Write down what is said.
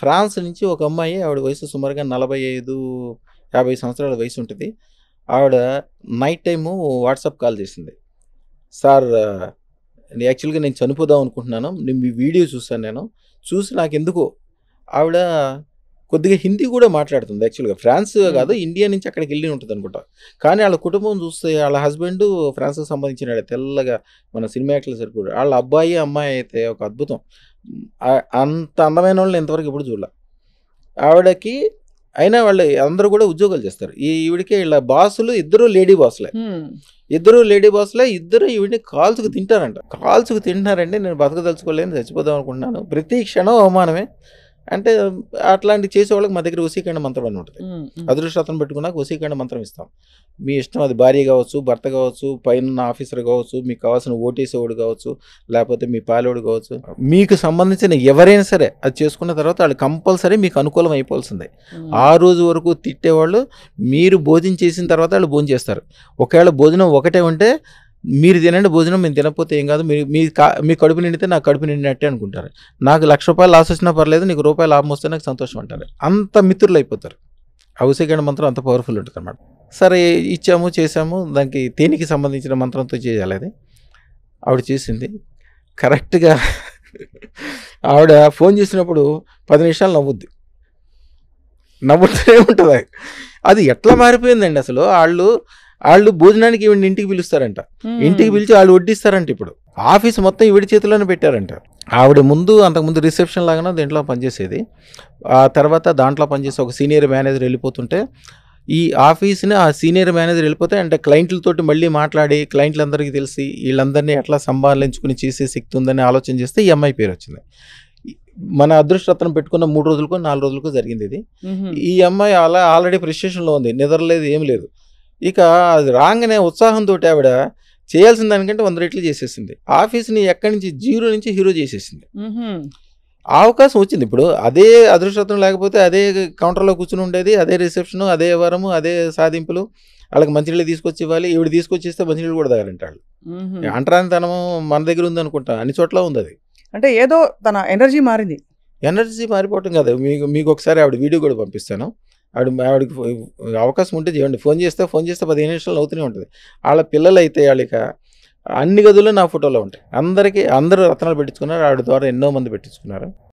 France నుంచి ఒక అమ్మాయి, ఆవిడ వయసు సుమారుగా 45, 50 సంవత్సరాల వయసు ఉంటుంది. ఆవిడ నైట్ టైము వాట్సాప్ కాల్ చేసింది. సార్ యాక్చువల్‌గా నేను చనిపోదాం అనుకుంటున్నాను. మీ వీడియో చూసాను నేను. చూసి నాకెందుకో ఆవిడ కొద్దిగా హిందీ కూడా మాట్లాడుతుంది యాక్చువల్‌గా. ఫ్రాన్స్ కాదు, ఇండియా నుంచి అక్కడికెళ్ళి ఉంటదనుకుంటా. కానీ ఆళ్ళ కుటుంబం చూస్తే ఆళ్ళ హస్బెండు ఫ్రాన్స్‌కి సంబంధించినాడే, తెల్లగా మన సినిమా యాక్టర్‌లా సరిపోయాడు. ఆళ్ళ అబ్బాయి, అమ్మాయి అయితే ఒక అద్భుతం. అంత అందమైనోళ్ళని ఇంతవరకు ఎప్పుడు చూడల. ఆవిడకి అయినా వాళ్ళు అందరూ కూడా ఉద్యోగాలు చేస్తారు. ఈవిడకి ఈళ్ళ బాసులు ఇద్దరు లేడీ బాసులే. ఇద్దరు ఈవిడని కాల్చుకు తింటారంట. కాల్చుకు తింటున్నారంటే నేను బతకదలుచుకోలేను, చచ్చిపోదాం అనుకుంటున్నాను. ప్రతి క్షణం అవమానమే. అంటే అట్లాంటివి చేసేవాళ్ళకి మా దగ్గర వశీకరణ మంత్రం అని ఉంటుంది. అదృష్టం పెట్టుకున్నాక వశీకరణ మంత్రం ఇస్తాం. మీ ఇష్టం, అది భార్య కావచ్చు, భర్త కావచ్చు, పైన ఆఫీసర్ కావచ్చు, మీకు కావాల్సిన ఓటేసేవాడు కావచ్చు, లేకపోతే మీ పాలోడు కావచ్చు, మీకు సంబంధించిన ఎవరైనా సరే అది చేసుకున్న తర్వాత వాళ్ళు కంపల్సరీ మీకు అనుకూలం అయిపోవాల్సిందే. ఆ రోజు వరకు తిట్టేవాళ్ళు మీరు భోజనం చేసిన తర్వాత వాళ్ళు భోజనం చేస్తారు. ఒకవేళ భోజనం ఒకటే ఉంటే మీరు తినండి భోజనం, మేము తినకపోతే ఏం కాదు, మీ కడుపు నిండితే నాకు కడుపు నిండినట్టే అనుకుంటారు. నాకు ₹1,00,000 లాస్ వచ్చినా పర్లేదు, నీకు రూపాయి లాభం వస్తే నాకు సంతోషం అంటారు. అంత మిత్రులు అయిపోతారు. ఆ వశీకరణ మంత్రం అంత పవర్ఫుల్ ఉంటుంది అన్నమాట. సరే ఇచ్చాము, చేసాము. దానికి తేనికి సంబంధించిన మంత్రంతో చేయాలి. అది ఆవిడ చేసింది కరెక్ట్గా. ఆవిడ ఫోన్ చేసినప్పుడు 10 నిమిషాలు నవ్వుతూనే ఉంటుంది. అది ఎట్లా మారిపోయిందండి అసలు. వాళ్ళు భోజనానికి ఈవిడ ఇంటికి పిలుస్తారంట. ఇంటికి పిలిచి వాళ్ళు వడ్డిస్తారంట. ఇప్పుడు ఆఫీస్ మొత్తం ఈవిడ చేతిలోనే పెట్టారంట. ఆవిడ అంతకుముందు రిసెప్షన్ లాగానే దీంట్లో పనిచేసేది. ఆ తర్వాత దాంట్లో పనిచేసే ఒక సీనియర్ మేనేజర్ వెళ్ళిపోతుంటే, ఈ ఆఫీస్ని ఆ సీనియర్ మేనేజర్ వెళ్ళిపోతే అంటే క్లయింట్లతోటి మళ్ళీ మాట్లాడి క్లయింట్లందరికీ తెలిసి వీళ్ళందరినీ ఎట్లా సంభాలించుకుని చేసే శక్తి ఉందని ఆలోచన చేస్తే ఈ అమ్మాయి పేరు వచ్చింది. మన అదృష్టరత్నం పెట్టుకున్న 3 రోజులకో 4 రోజులకో జరిగింది ఇది. ఈ అమ్మాయి ఆల్రెడీ ప్రిస్టేషన్లో ఉంది, నిద్రలేదు, ఏం లేదు. ఇక అది రాగానే ఉత్సాహంతో ఆవిడ చేయాల్సిన దానికంటే 100 రెట్లు చేసేసింది. ఆఫీస్ని ఎక్కడి నుంచి 0 నుంచి హీరో చేసేసింది. అవకాశం వచ్చింది. ఇప్పుడు అదే అదృష్టం లేకపోతే అదే కౌంటర్లో కూర్చుని ఉండేది, అదే రిసెప్షను, అదే వ్యవహారము, అదే సాధింపులు. వాళ్ళకి మంచినీళ్ళు తీసుకొచ్చి ఇవ్వాలి. ఈవిడ తీసుకొచ్చేస్తే మంచినీళ్ళు కూడా తాగాలంట వాళ్ళు. అంటరానితనం మన దగ్గర ఉంది అనుకుంటా, అన్ని చోట్ల ఉంది అది. అంటే ఏదో తన ఎనర్జీ మారింది. ఎనర్జీ మారిపోవటం కాదు. మీకు ఒకసారి ఆవిడ వీడియో కూడా పంపిస్తాను. ఆవిడకి అవకాశం ఉంటే చేయండి. ఫోన్ చేస్తే 15 నిమిషాలు అవుతూనే ఉంటుంది. వాళ్ళ పిల్లలు అయితే వాళ్ళకి అన్ని గదుల్లో నా ఫోటోలో ఉంటాయి. అందరూ రత్నాలు పెట్టించుకున్నారు. ఆవిడ ద్వారా ఎన్నో మంది పెట్టించుకున్నారు.